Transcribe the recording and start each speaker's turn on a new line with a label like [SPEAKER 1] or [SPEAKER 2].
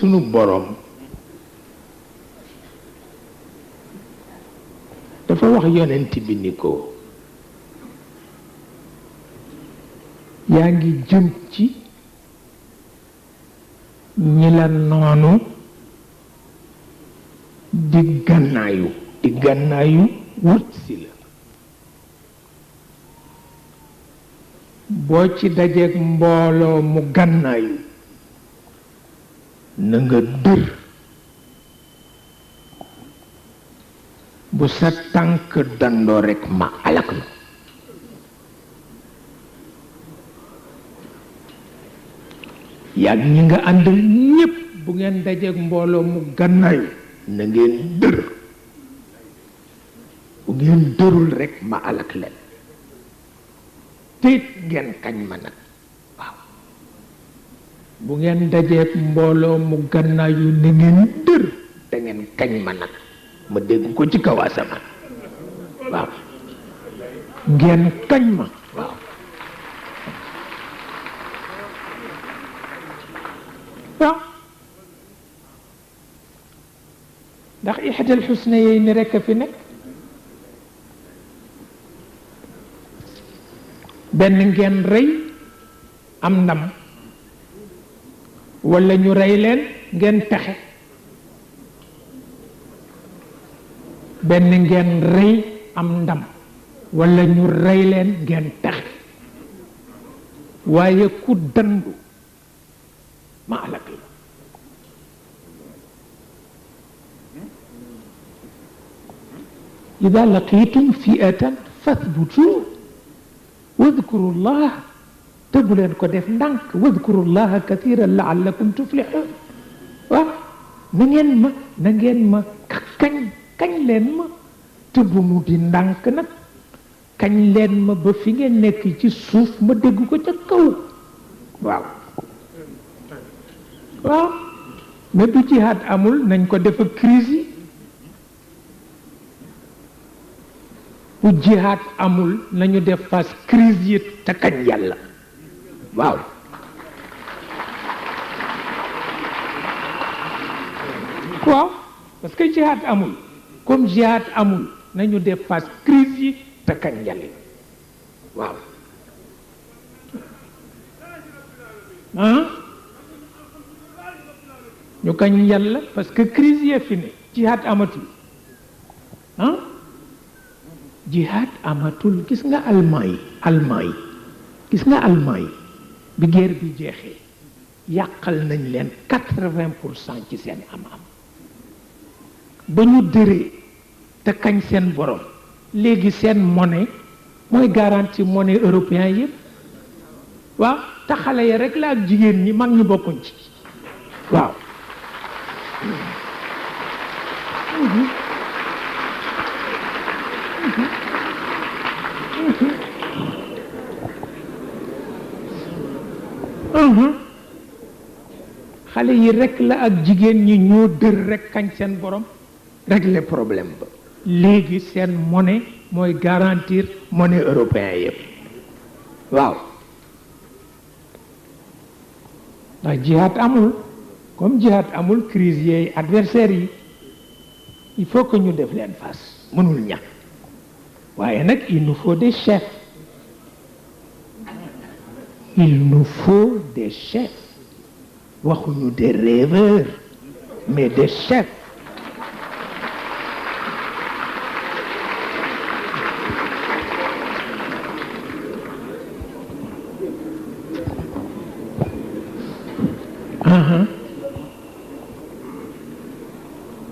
[SPEAKER 1] sunu boroom dafa wax yonent bi ni ko yaa ngi jëm ci ñi la noonu di gànnaayu wut si la boo ci dajeek mbooloo mu gànnaayu na nga dër bu sa tànk dandoo rekk ma alak la yàgg ñi nga àndal ñépp bu ngeen dajeek mbooloo mu gànnaayu na ngeen dër bu ngeen dërul rekk ma alak leen téet ngeen kañ ma nag bu ngeen dajeek mbooloo mu gànnaayu na ngeen dër da ngeen kañ ma nag ma dégg ko ci kaw asamaan waaw ngeen kañ ma waaw waaw ndax ixdal xusnayayni rekk a fi nekk benn ngeen rëy am ndam walla ñu rey leen ngeen texe benn ngeen rëy am ndam walla ñu rey leen ngeen texe waaye ku dandu ma alak la ida laqitum fi'atan fathbutu wadkuru llah te bu leen ko def ndànk wadkurullaha kathiran laallakum tuflihun waaw na ngeen ma kañ leen ma te bu mu di ndànk nag kañ leen ma ba fi ngeen nekk ci suuf ma dégg ko ca kaw waaw waaw mais du jihaad amul nañ ko def ak crise yi bu jihaad amul nañu def face crise yi te kañ yàlla waaw waaw parce que jihaad amul comme jihaad amul nañu def face crise yi te kañ yàlla waaw ñu kañ yàlla parce que crise yi fi ne jihaad amatul jihaad amatul gis nga allemand yi gis nga allemand yi bi guerre bi jeexee yàqal nañ leen 80% ci seen am-am ba ñu dëree te kañ seen borom léegi seen monnaie mooy garantie monnaie européen yëpp waaw te xale ya rek la ak jigéen ñi mag ñi bokkuñ ci waaw xale yi rekk la ak jigéen ñi ñoo dër rekk kañ seen borom régler problème ba léegi seen monnaie mooy garantir monnaie européen yëpp waaw ndax jihaad amul comme jihaad amul crise yeey adversaires yi il faut que ñu def leen face mënul ñàkk waaye nag il nous faut des chefs il nous faut des chefs waxuñu des rêveurs mais des chefs